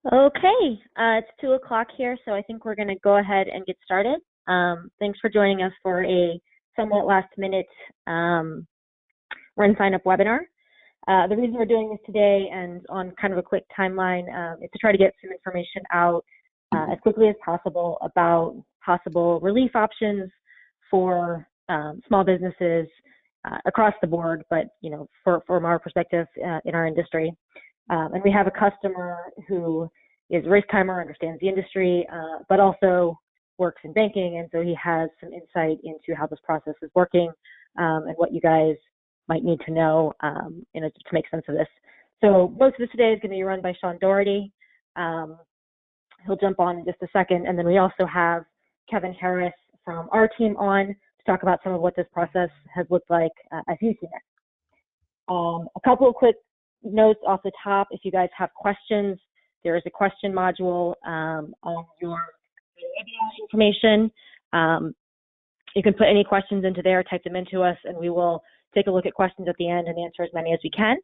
Okay, it's 2 o'clock here, so I think we're going to go ahead and get started. Thanks for joining us for a somewhat last-minute RunSignup webinar. The reason we're doing this today and on kind of a quick timeline is to try to get some information out as quickly as possible about possible relief options for small businesses across the board, but from our perspective in our industry. And we have a customer who is a race timer, understands the industry, but also works in banking, and so he has some insight into how this process is working and what you guys might need to know to make sense of this. So most of this today is going to be run by Sean Doherty. He'll jump on in just a second, and then we also have Kevin Harris from our team on to talk about some of what this process has looked like as he's seen it. A couple of quick notes off the top. If you guys have questions, there is a question module on your information. You can put any questions into there, type them into us, and we will take a look at questions at the end and answer as many as we can.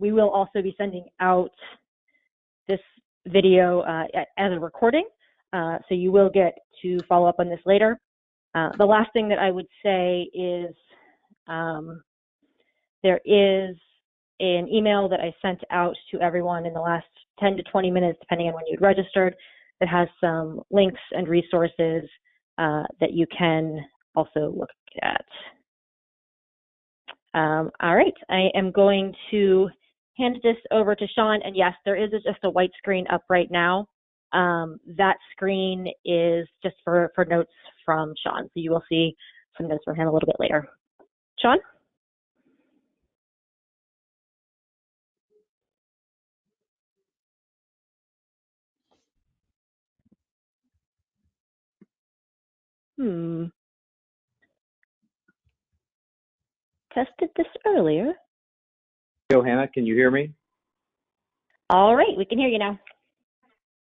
We will also be sending out this video as a recording, so you will get to follow up on this later. The last thing that I would say is there is an email that I sent out to everyone in the last 10 to 20 minutes, depending on when you'd registered, that has some links and resources that you can also look at. All right, I am going to hand this over to Sean, and yes, there is just a white screen up right now. That screen is just for notes from Sean, so you will see some notes from him a little bit later. Sean? Tested this earlier. Johanna, can you hear me? All right, we can hear you now.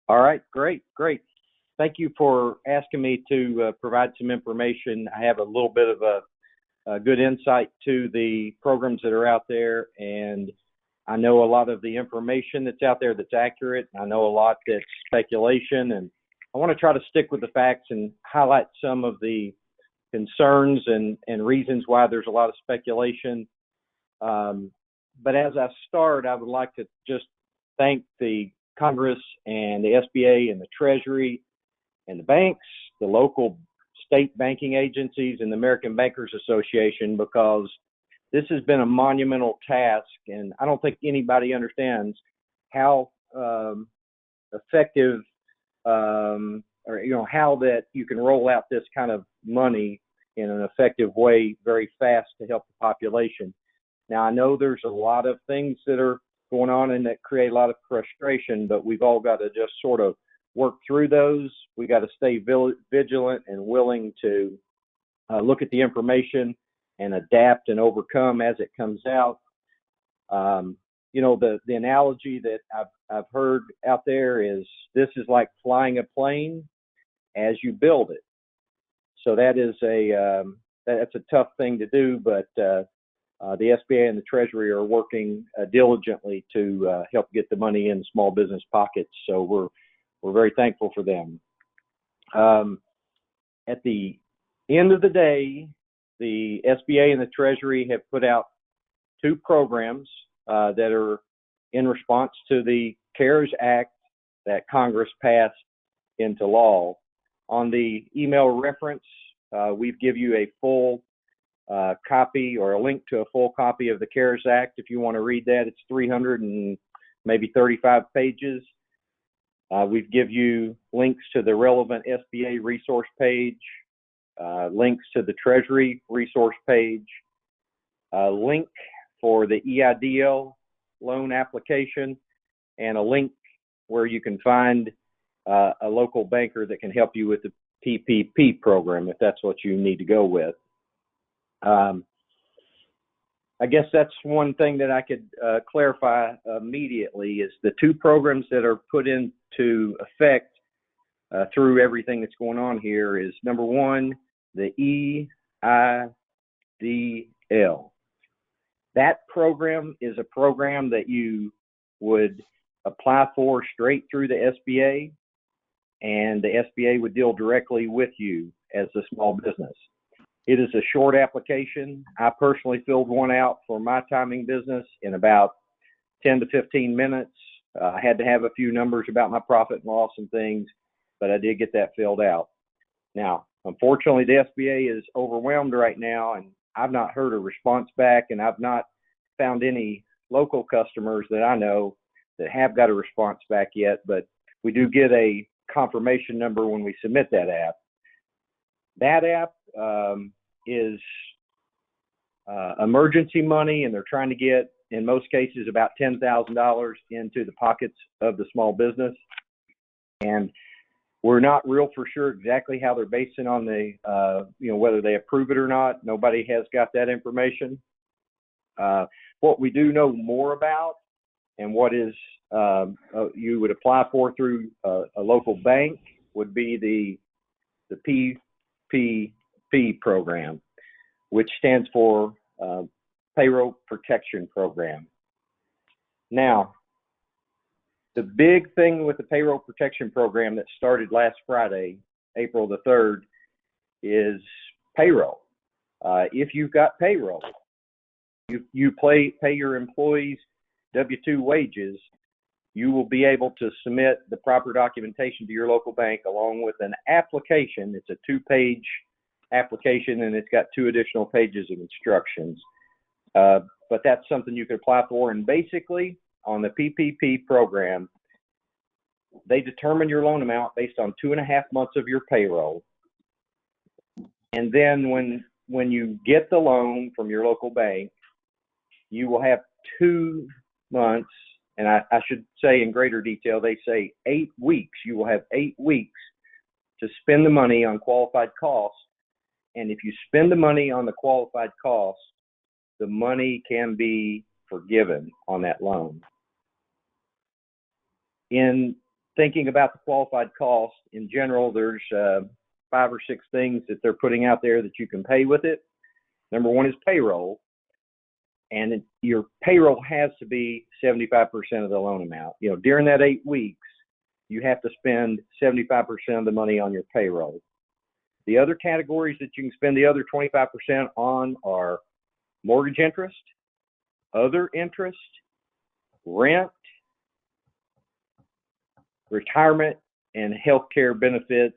All right, great. Thank you for asking me to provide some information. I have a little bit of a good insight to the programs that are out there, and I know a lot of the information that's out there that's accurate. I know a lot that's speculation, and I want to try to stick with the facts and highlight some of the concerns and reasons why there's a lot of speculation. But as I start, I would like to just thank the Congress and the SBA and the Treasury and the banks, the local state banking agencies, and the American Bankers Association, because this has been a monumental task, and I don't think anybody understands how effective or how that you can roll out this kind of money in an effective way very fast to help the population. Now, I know there's a lot of things that are going on and that create a lot of frustration, but we've all got to just sort of work through those. We got to stay vigilant and willing to look at the information and adapt and overcome as it comes out. The analogy that I've heard out there is this is like flying a plane as you build it. So that is that's a tough thing to do, but the SBA and the Treasury are working diligently to help get the money in small business pockets. So we're very thankful for them. At the end of the day, the SBA and the Treasury have put out two programs that are in response to the CARES Act that Congress passed into law. On the email reference, we've give you a full copy or a link to a full copy of the CARES Act. If you want to read that, it's 335 pages. We've give you links to the relevant SBA resource page, links to the Treasury resource page, a link for the EIDL loan application, and a link where you can find a local banker that can help you with the PPP program if that's what you need to go with. I guess that's one thing that I could clarify immediately is the two programs that are put into effect through everything that's going on here is, number one, the EIDL. That program is a program that you would apply for straight through the SBA, and the SBA would deal directly with you as a small business. It is a short application. I personally filled one out for my timing business in about 10 to 15 minutes. I had to have a few numbers about my profit and loss and things, but I did get that filled out. Now, unfortunately, the SBA is overwhelmed right now, and I've not heard a response back, and I've not found any local customers that I know that have got a response back yet, but we do get a confirmation number when we submit that app. That app is emergency money, and they're trying to get, in most cases, about $10,000 into the pockets of the small business. And we're not real for sure exactly how they're basing on the, whether they approve it or not. Nobody has got that information. What we do know more about, and what is you would apply for through a local bank, would be the PPP program, which stands for Payroll Protection Program. Now, the big thing with the Payroll Protection Program that started last Friday, April the 3rd, is payroll. If you've got payroll, you pay your employees W-2 wages, you will be able to submit the proper documentation to your local bank along with an application. It's a 2-page application, and it's got 2 additional pages of instructions. But that's something you can apply for. And basically, on the PPP program, they determine your loan amount based on 2.5 months of your payroll. And then when you get the loan from your local bank, you will have 2 months, and I should say in greater detail, they say 8 weeks. You will have 8 weeks to spend the money on qualified costs. And if you spend the money on the qualified costs, the money can be forgiven on that loan. In thinking about the qualified cost, in general, there's 5 or 6 things that they're putting out there that you can pay with it. Number one is payroll. And your payroll has to be 75% of the loan amount. During that 8 weeks, you have to spend 75% of the money on your payroll. The other categories that you can spend the other 25% on are mortgage interest, other interest, rent, retirement, and healthcare benefits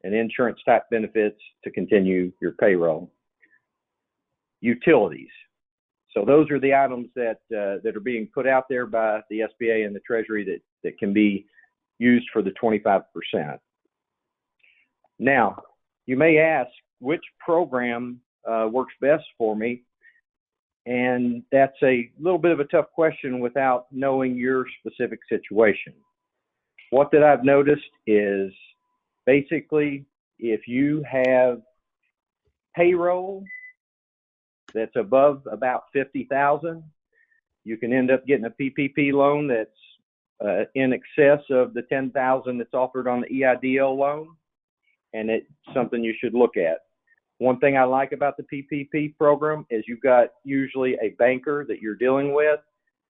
and insurance type benefits to continue your payroll. Utilities. So those are the items that are being put out there by the SBA and the Treasury that can be used for the 25%. Now, you may ask, which program works best for me? And that's a little bit of a tough question without knowing your specific situation. What that I've noticed is basically if you have payroll that's above about $50,000, you can end up getting a PPP loan that's in excess of the $10,000 that's offered on the EIDL loan, and it's something you should look at. One thing I like about the PPP program is you've got usually a banker that you're dealing with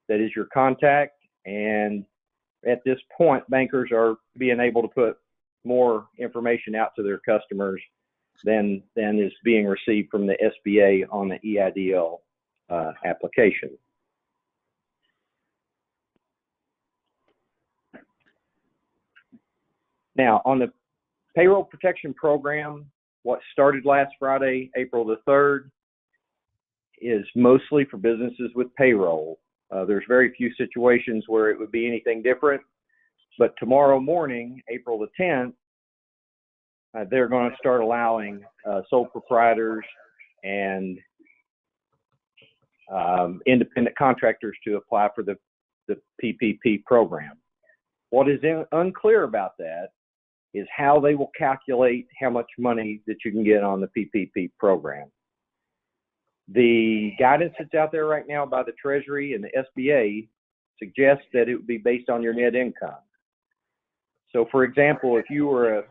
that is your contact, and at this point, bankers are being able to put more information out to their customers than is being received from the SBA on the EIDL application. Now, on the Payroll Protection Program, what started last Friday, April the 3rd, is mostly for businesses with payroll. There's very few situations where it would be anything different, but tomorrow morning, April the 10th, they're going to start allowing sole proprietors and independent contractors to apply for the PPP program. What is unclear about that is how they will calculate how much money that you can get on the PPP program. The guidance that's out there right now by the Treasury and the SBA suggests that it would be based on your net income. So, for example, if you were a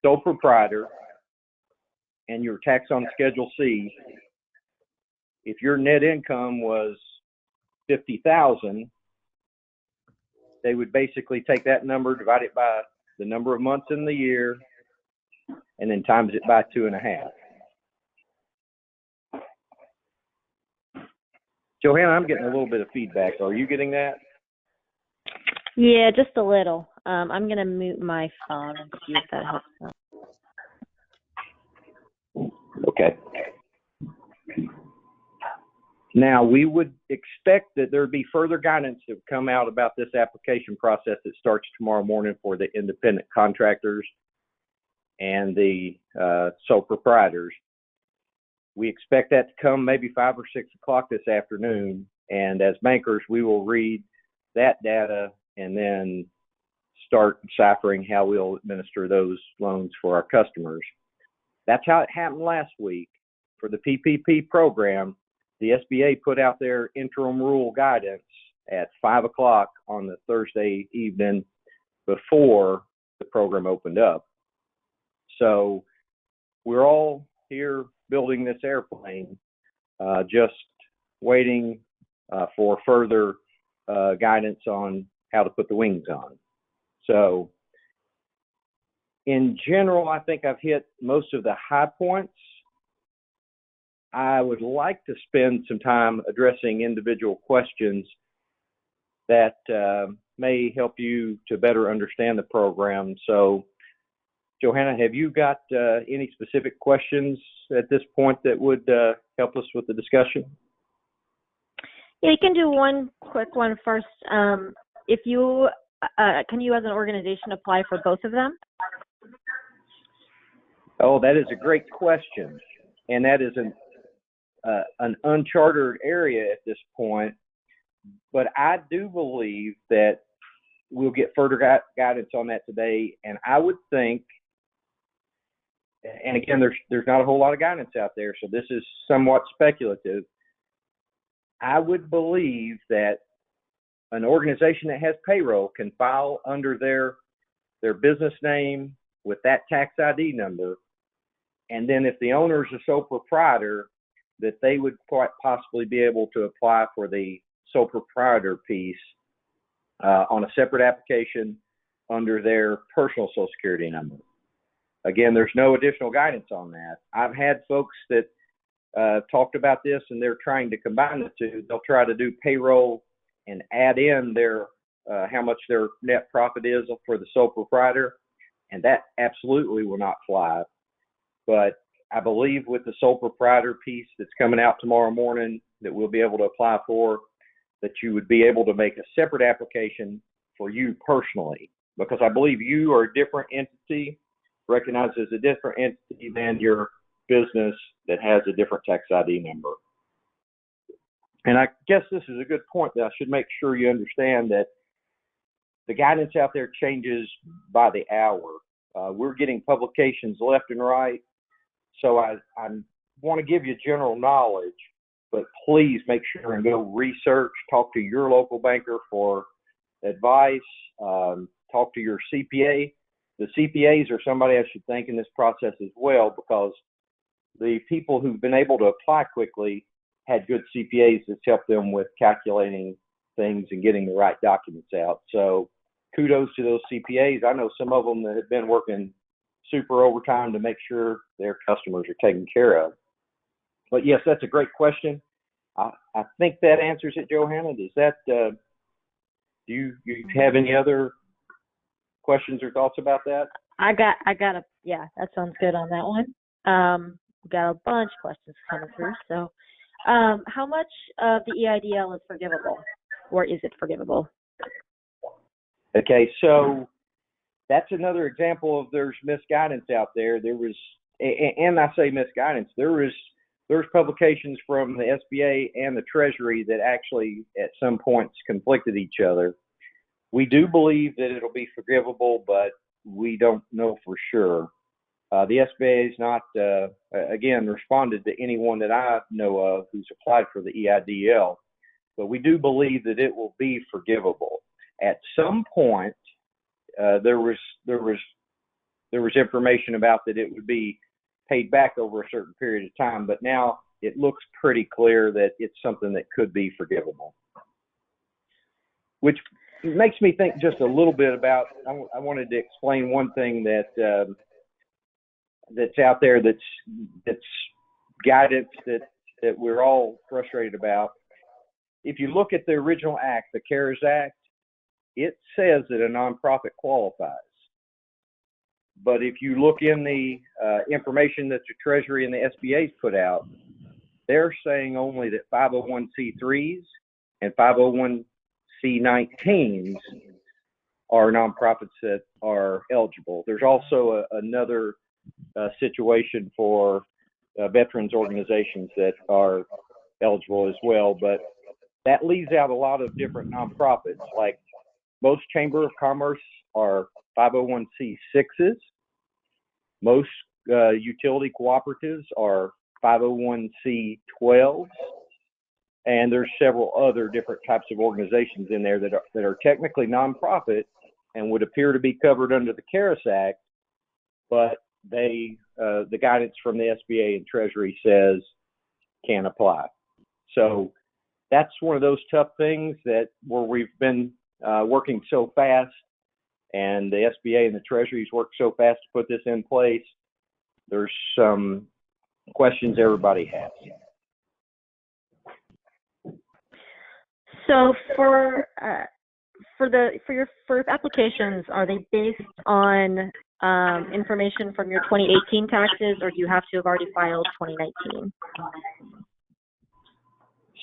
sole proprietor and you're taxed on Schedule C, if your net income was $50,000, they would basically take that number, divide it by the number of months in the year, and then times it by 2.5. Johanna, I'm getting a little bit of feedback. Are you getting that? Yeah, just a little. I'm going to mute my phone and see if that helps out. Okay. Now, we would expect that there would be further guidance that would come out about this application process that starts tomorrow morning for the independent contractors and the sole proprietors. We expect that to come maybe 5 or 6 o'clock this afternoon. And as bankers, we will read that data and then start deciphering how we'll administer those loans for our customers. That's how it happened last week. For the PPP program, the SBA put out their interim rule guidance at 5 o'clock on the Thursday evening before the program opened up. So we're all here building this airplane, just waiting for further guidance on how to put the wings on. So in general, I think I've hit most of the high points. I would like to spend some time addressing individual questions that may help you to better understand the program. So, Johanna, have you got any specific questions at this point that would help us with the discussion? Yeah, you can do one quick one first. If you can you as an organization apply for both of them? Oh, that is a great question, and that is an uncharted area at this point. But I do believe that we'll get further guidance on that today, and I would think. And again, there's not a whole lot of guidance out there, so this is somewhat speculative. I would believe that an organization that has payroll can file under their business name with that tax ID number, and then if the owner is a sole proprietor, that they would quite possibly be able to apply for the sole proprietor piece on a separate application under their personal Social Security number. Again, there's no additional guidance on that. I've had folks that talked about this, and they're trying to combine the two. They'll try to do payroll and add in their how much their net profit is for the sole proprietor, and that absolutely will not fly. But I believe with the sole proprietor piece that's coming out tomorrow morning that we'll be able to apply for, that you would be able to make a separate application for you personally, because I believe you are a different entity, recognized as a different entity than your business that has a different tax ID number. And I guess this is a good point that I should make sure you understand, that the guidance out there changes by the hour. We're getting publications left and right. So I want to give you general knowledge, but please make sure and go research, talk to your local banker for advice, talk to your CPA. The CPAs are somebody I should thank in this process as well, because the people who've been able to apply quickly had good CPAs that's helped them with calculating things and getting the right documents out. So kudos to those CPAs. I know some of them that have been working super overtime to make sure their customers are taken care of. But yes, that's a great question. I think that answers it, Johanna. Does that, do you have any other questions or thoughts about that? Yeah, that sounds good on that one. We got a bunch of questions coming through. So, how much of the EIDL is forgivable, or is it forgivable? Okay, so that's another example of there's misguidance out there. There was, and I say misguidance, there's publications from the SBA and the Treasury that actually at some points conflicted each other. We do believe that it'll be forgivable, but we don't know for sure. The SBA has not, again, responded to anyone that I know of who's applied for the EIDL, but we do believe that it will be forgivable. At some point, there was information about that it would be paid back over a certain period of time, but now it looks pretty clear that it's something that could be forgivable. Which it makes me think just a little bit about. I wanted to explain one thing that that's out there that's guidance that we're all frustrated about. If you look at the original act, the CARES Act, it says that a nonprofit qualifies. But if you look in the information that the Treasury and the SBA's put out, they're saying only that 501c3s and 501c19s are nonprofits that are eligible. There's also another situation for veterans organizations that are eligible as well, but that leaves out a lot of different nonprofits. Like most Chamber of Commerce are 501c6s. Most utility cooperatives are 501c12s, and there's several other different types of organizations in there that are technically nonprofit and would appear to be covered under the CARES Act, but the guidance from the SBA and Treasury says can't apply. So that's one of those tough things where we've been working so fast, and the SBA and the Treasury's worked so fast to put this in place. There's some questions everybody has. So for your applications, are they based on information from your 2018 taxes, or do you have to have already filed 2019?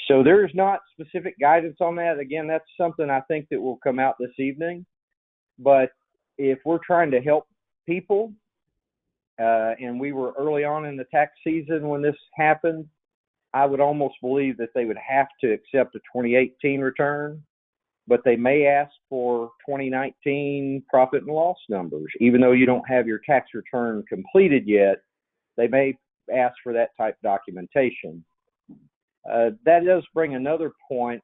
So there's not specific guidance on that. Again, that's something I think that will come out this evening. But if we're trying to help people, and we were early on in the tax season when this happened, I would almost believe that they would have to accept a 2018 return, but they may ask for 2019 profit and loss numbers. Even though you don't have your tax return completed yet, they may ask for that type of documentation. That does bring another point,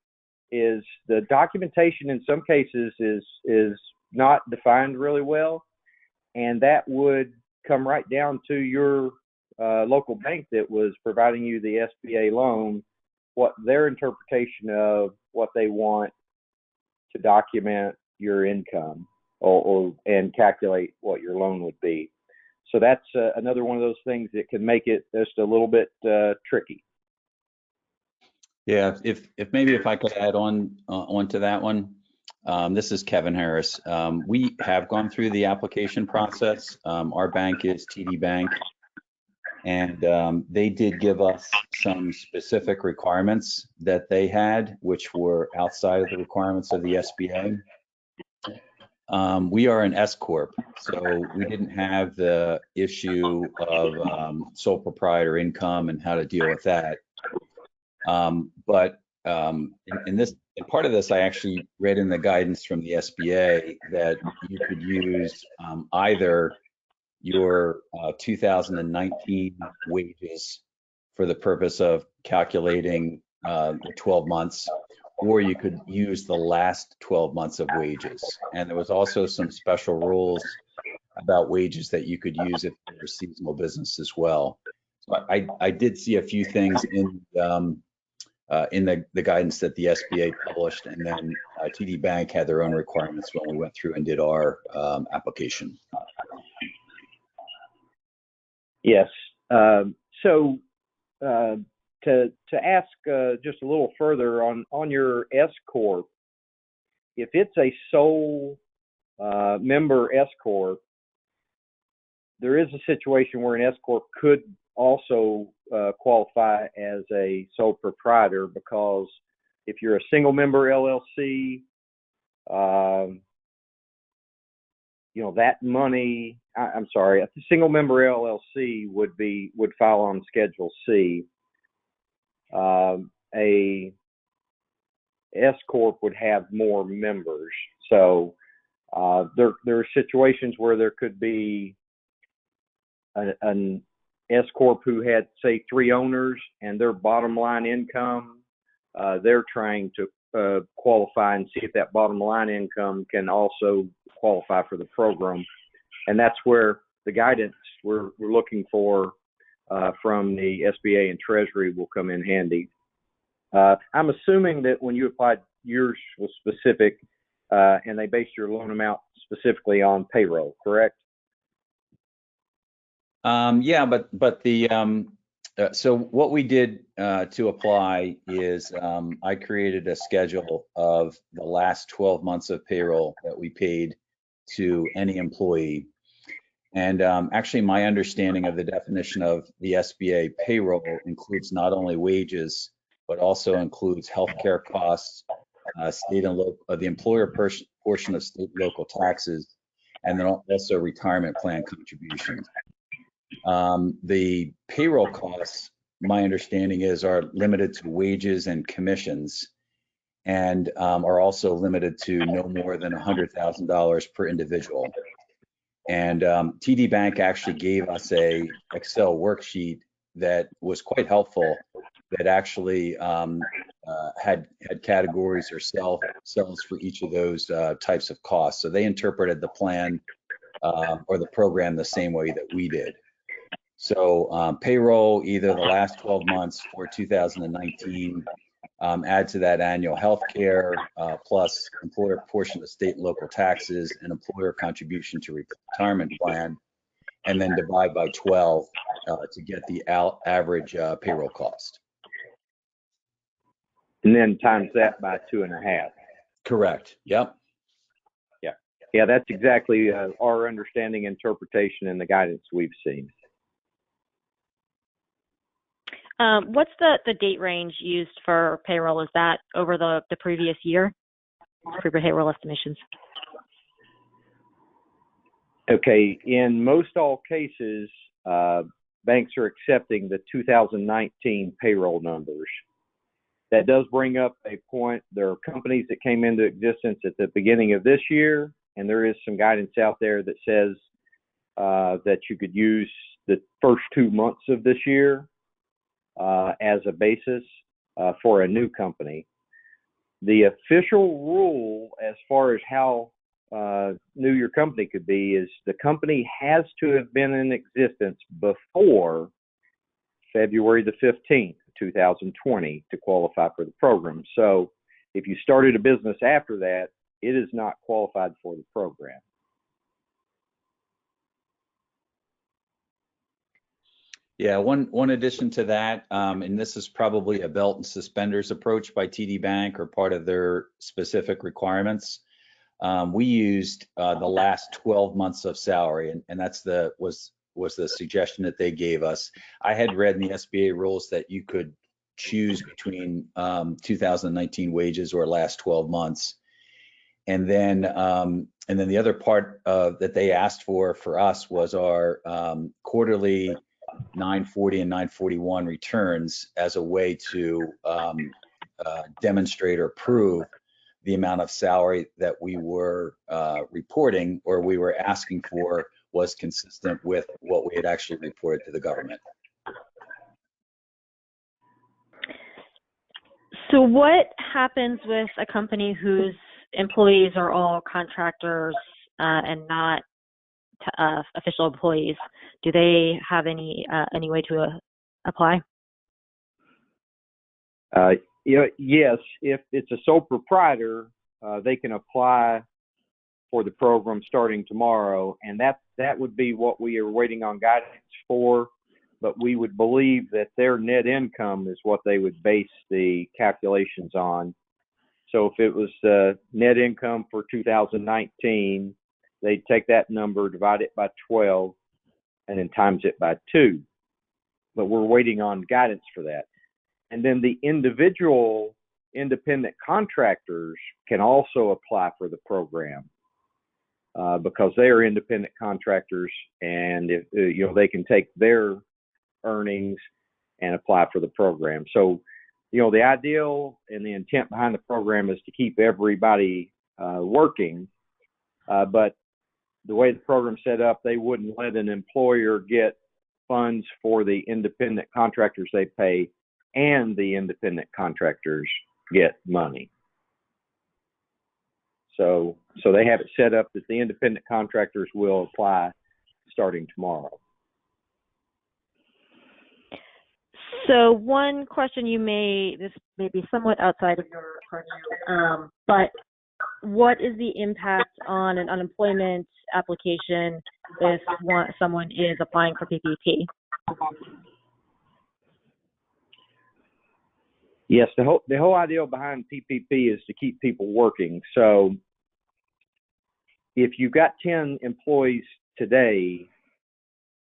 is the documentation in some cases is not defined really well, and that would come right down to your local bank that was providing you the SBA loan, what their interpretation of what they want to document your income and calculate what your loan would be. So that's another one of those things that can make it just a little bit tricky. Yeah, if I could add on to that one. This is Kevin Harris. We have gone through the application process. Our bank is TD Bank, and they did give us some specific requirements that they had, which were outside of the requirements of the SBA. We are an S Corp, so we didn't have the issue of sole proprietor income and how to deal with that. But in part of this, I actually read in the guidance from the SBA that you could use either your 2019 wages for the purpose of calculating the 12 months, or you could use the last 12 months of wages. And there was also some special rules about wages that you could use if you were a seasonal business as well. So I did see a few things in the guidance that the SBA published, and then TD Bank had their own requirements when we went through and did our application. Yes. So to ask just a little further on your S Corp, if it's a sole member S Corp, there is a situation where an S Corp could also qualify as a sole proprietor, because if you're a single member LLC, that money, I'm sorry, a single member LLC would file on Schedule C. A S Corp would have more members. So there are situations where there could be an S Corp who had, say, 3 owners, and their bottom line income, they're trying to qualify and see if that bottom line income can also qualify for the program. And that's where the guidance we're looking for from the SBA and Treasury will come in handy. I'm assuming that when you applied, yours was specific. and they based your loan amount specifically on payroll, correct? Yeah, but the so what we did to apply is I created a schedule of the last 12 months of payroll that we paid to any employee. And actually, my understanding of the definition of the SBA payroll includes not only wages, but also includes healthcare costs, state and local, the employer portion of state and local taxes, and then also retirement plan contributions. The payroll costs, my understanding is, are limited to wages and commissions, and are also limited to no more than $100,000 per individual. And TD Bank actually gave us a Excel worksheet that was quite helpful, that actually had categories or cells for each of those types of costs. So they interpreted the plan or the program the same way that we did. So payroll, either the last 12 months for 2019, add to that annual health care, plus employer portion of state and local taxes and employer contribution to retirement plan, and then divide by 12 to get the average payroll cost. And then times that by 2.5. Correct. Yep. Yeah, that's exactly our understanding, interpretation, and the guidance we've seen. What's the date range used for payroll? Is that over the previous year for payroll estimations? Okay, in most all cases, banks are accepting the 2019 payroll numbers. That does bring up a point. There are companies that came into existence at the beginning of this year, and there is some guidance out there that says that you could use the first 2 months of this year as a basis for a new company. The official rule as far as how new your company could be is the company has to have been in existence before February the 15th, 2020 to qualify for the program. So if you started a business after that, it is not qualified for the program. Yeah, one addition to that, and this is probably a belt and suspenders approach by TD Bank or part of their specific requirements. We used the last 12 months of salary, and that's was the suggestion that they gave us. I had read in the SBA rules that you could choose between 2019 wages or last 12 months. And then the other part that they asked for us was our quarterly 940 and 941 returns as a way to demonstrate or prove the amount of salary that we were reporting or we were asking for was consistent with what we had actually reported to the government. So what happens with a company whose employees are all contractors and not official employees? Do they have any way to apply? Yes, if it's a sole proprietor, they can apply for the program starting tomorrow, and that would be what we are waiting on guidance for. But we would believe that their net income is what they would base the calculations on. So if it was net income for 2019, they'd take that number, divide it by 12, and then times it by 2. But we're waiting on guidance for that. And then the individual independent contractors can also apply for the program because they are independent contractors, and if, they can take their earnings and apply for the program. So, the ideal and the intent behind the program is to keep everybody working, but the way the program's set up, they wouldn't let an employer get funds for the independent contractors they pay and the independent contractors get money. So they have it set up that the independent contractors will apply starting tomorrow. So one question this may be somewhat outside of your purview, but what is the impact on an unemployment application if someone is applying for PPP? Yes, the whole idea behind PPP is to keep people working. So if you've got 10 employees today,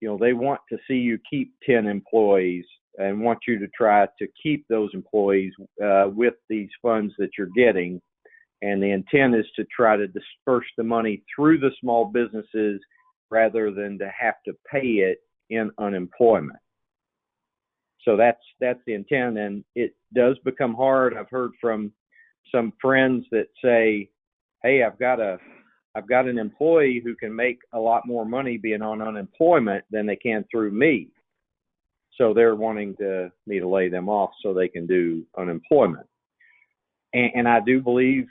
they want to see you keep 10 employees and want you to try to keep those employees with these funds that you're getting. And the intent is to try to disperse the money through the small businesses rather than to have to pay it in unemployment. So that's the intent, and it does become hard. I've heard from some friends that say, "Hey, I've got an employee who can make a lot more money being on unemployment than they can through me." So they're wanting me to lay them off so they can do unemployment. And I do believe,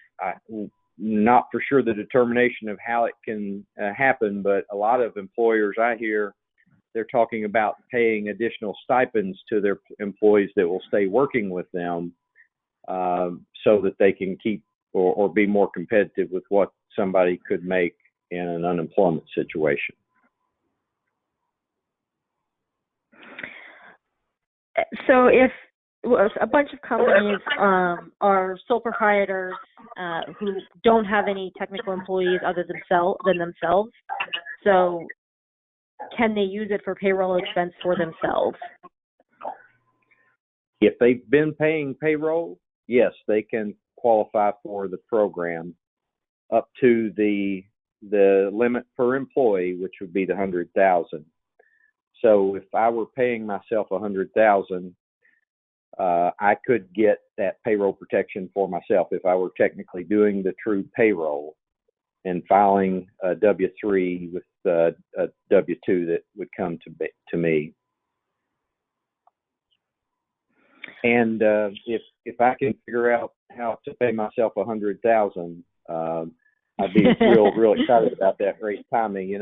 not for sure the determination of how it can happen, but a lot of employers I hear, they're talking about paying additional stipends to their employees that will stay working with them so that they can keep or be more competitive with what somebody could make in an unemployment situation. So if a bunch of companies are sole proprietors who don't have any technical employees other than themselves, so can they use it for payroll expense for themselves? If they've been paying payroll, yes, they can qualify for the program up to the limit per employee, which would be the 100,000. So if I were paying myself 100,000, I could get that payroll protection for myself if I were technically doing the true payroll and filing a W-3 with a W-2 that would come to me. And if I can figure out how to pay myself 100,000, I'd be real excited about that race timing.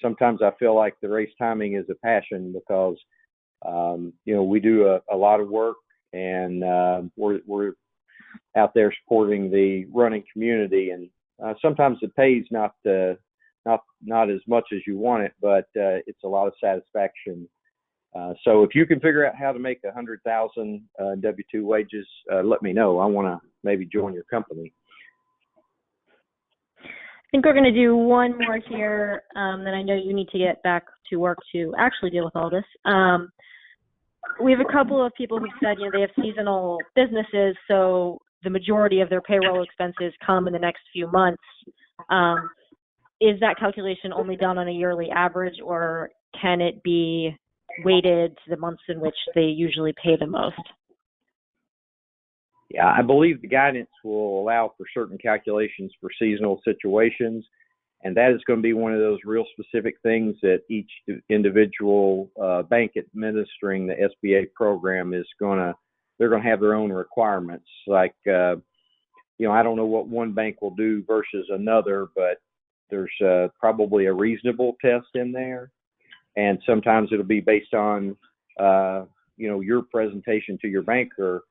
Sometimes I feel like the race timing is a passion because we do a lot of work, and we're out there supporting the running community, and sometimes the pay's not as much as you want it, but it's a lot of satisfaction. So if you can figure out how to make 100,000 W-2 wages, let me know. I want to maybe join your company. I think we're going to do one more here. Then I know you need to get back to work to actually deal with all this. We have a couple of people who said, they have seasonal businesses, so the majority of their payroll expenses come in the next few months. Is that calculation only done on a yearly average, or can it be weighted to the months in which they usually pay the most? Yeah, I believe the guidance will allow for certain calculations for seasonal situations, and that is going to be one of those real specific things that each individual bank administering the SBA program they're going to have their own requirements. Like, I don't know what one bank will do versus another, but there's probably a reasonable test in there. And sometimes it'll be based on, your presentation to your banker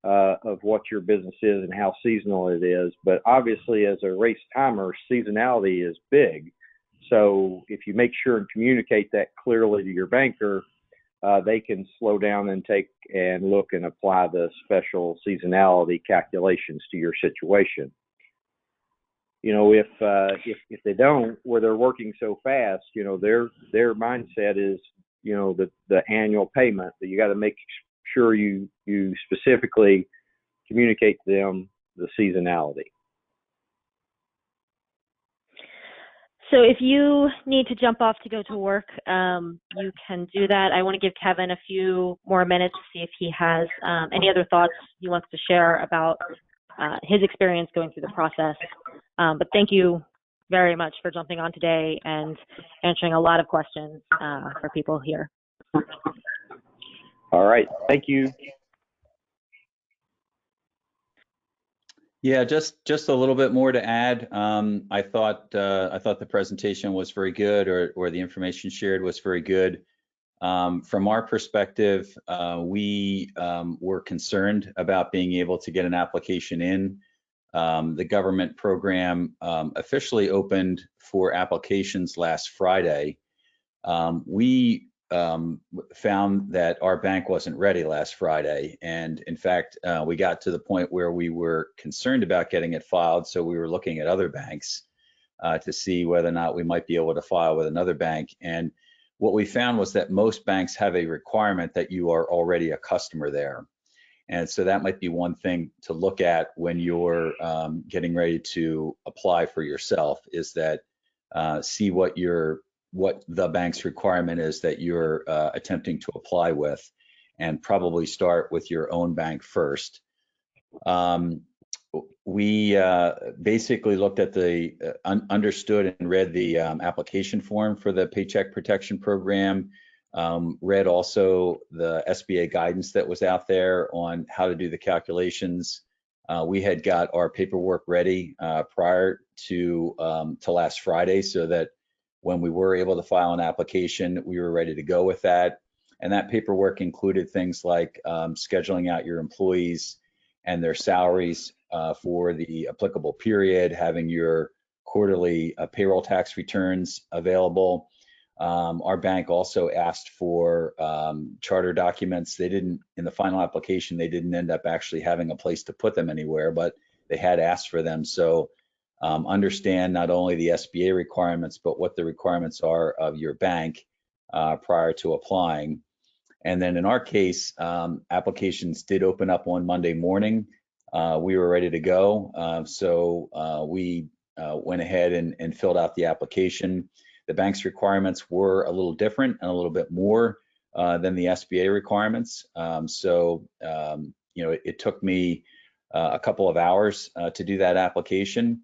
of what your business is and how seasonal it is. But obviously, as a race timer, seasonality is big. So if you make sure and communicate that clearly to your banker, they can slow down and take and look and apply the special seasonality calculations to your situation. If they don't, where they're working so fast, their mindset is, the annual payment, that you got to make sure you specifically communicate to them the seasonality. So if you need to jump off to go to work, you can do that. I want to give Kevin a few more minutes to see if he has any other thoughts he wants to share about his experience going through the process. But thank you very much for jumping on today and answering a lot of questions for people here. All right. Thank you. Yeah, just a little bit more to add. I thought the presentation was very good, or the information shared was very good. From our perspective, we were concerned about being able to get an application in the government program officially opened for applications last Friday. We found that our bank wasn't ready last Friday. And in fact, we got to the point where we were concerned about getting it filed. So we were looking at other banks to see whether or not we might be able to file with another bank. And what we found was that most banks have a requirement that you are already a customer there. And so that might be one thing to look at when you're getting ready to apply for yourself, is that see what the bank's requirement is that you're attempting to apply with, and probably start with your own bank first. We basically looked at the understood and read the application form for the Paycheck Protection Program. Read also the SBA guidance that was out there on how to do the calculations. We had got our paperwork ready prior to last Friday, so that when we were able to file an application, we were ready to go with that. And that paperwork included things like scheduling out your employees and their salaries for the applicable period, having your quarterly payroll tax returns available. Our bank also asked for charter documents. They didn't, in the final application, they didn't end up actually having a place to put them anywhere, but they had asked for them. So understand not only the SBA requirements, but what the requirements are of your bank prior to applying. And then in our case, applications did open up on Monday morning. We were ready to go. So we went ahead and filled out the application. The bank's requirements were a little different and a little bit more than the SBA requirements. It took me a couple of hours to do that application.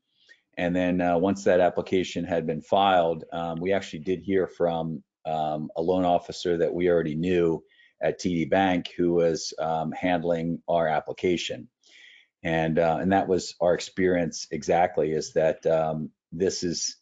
And then once that application had been filed, we actually did hear from a loan officer that we already knew at TD Bank, who was handling our application. And that was our experience exactly, is that this is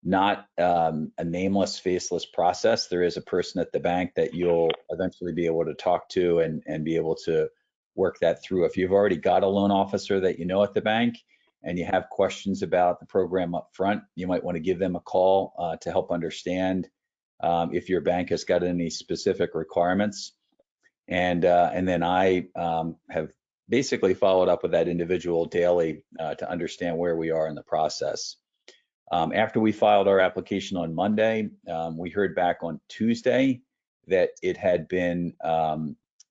not a nameless, faceless process. There is a person at the bank that you'll eventually be able to talk to and be able to work that through. If you've already got a loan officer that you know at the bank and you have questions about the program up front, you might want to give them a call to help understand if your bank has got any specific requirements. And then I have basically followed up with that individual daily to understand where we are in the process. After we filed our application on Monday, we heard back on Tuesday that it had been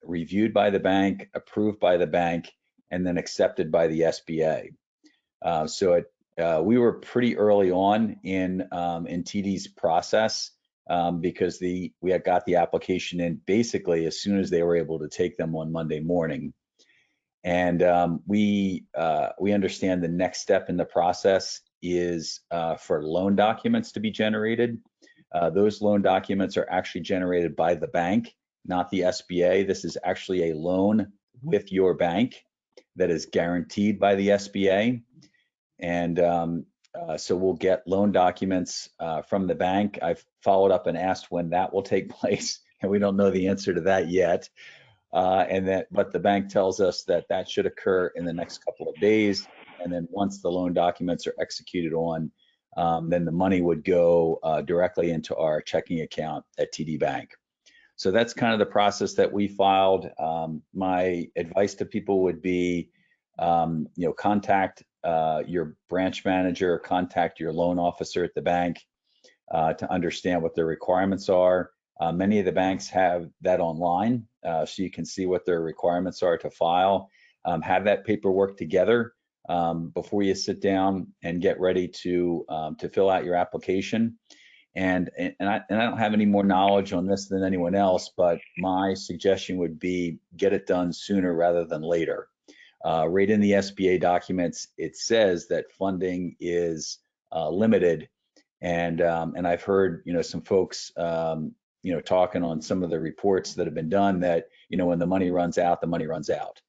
reviewed by the bank, approved by the bank, and then accepted by the SBA. We were pretty early on in TD's process because we had got the application in basically as soon as they were able to take them on Monday morning. And we understand the next step in the process is for loan documents to be generated. Those loan documents are actually generated by the bank, not the SBA. This is actually a loan with your bank that is guaranteed by the SBA. And so we'll get loan documents from the bank. I've followed up and asked when that will take place, and we don't know the answer to that yet. But the bank tells us that should occur in the next couple of days. And then once the loan documents are executed on, then the money would go directly into our checking account at TD Bank. So that's kind of the process that we filed. My advice to people would be, contact your branch manager, contact your loan officer at the bank to understand what their requirements are. Many of the banks have that online, so you can see what their requirements are to file. Have that paperwork together before you sit down and get ready to fill out your application. And I don't have any more knowledge on this than anyone else, but my suggestion would be get it done sooner rather than later. Right in the SBA documents, it says that funding is limited, and I've heard some folks talking on some of the reports that have been done that when the money runs out, the money runs out.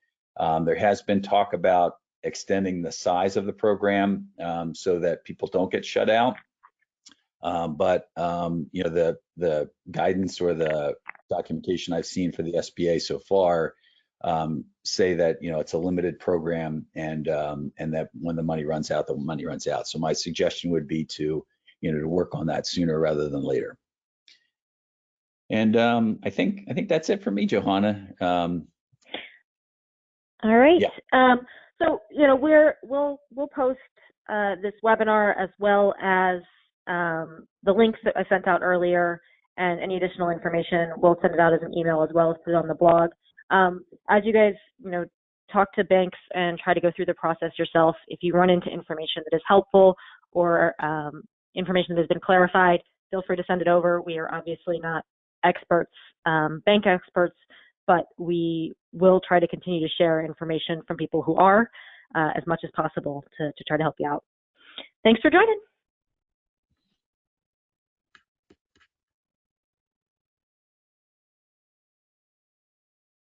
There has been talk about extending the size of the program so that people don't get shut out. But the guidance or the documentation I've seen for the SBA so far say that, it's a limited program and that when the money runs out, the money runs out. So my suggestion would be to work on that sooner rather than later. And I think that's it for me, Johanna. All right. Yeah. So we'll post this webinar as well as the links that I sent out earlier, and any additional information. We'll send it out as an email as well as put it on the blog. As you guys talk to banks and try to go through the process yourself, if you run into information that is helpful or information that has been clarified, feel free to send it over. We are obviously not experts, bank experts, but we will try to continue to share information from people who are as much as possible to try to help you out. Thanks for joining.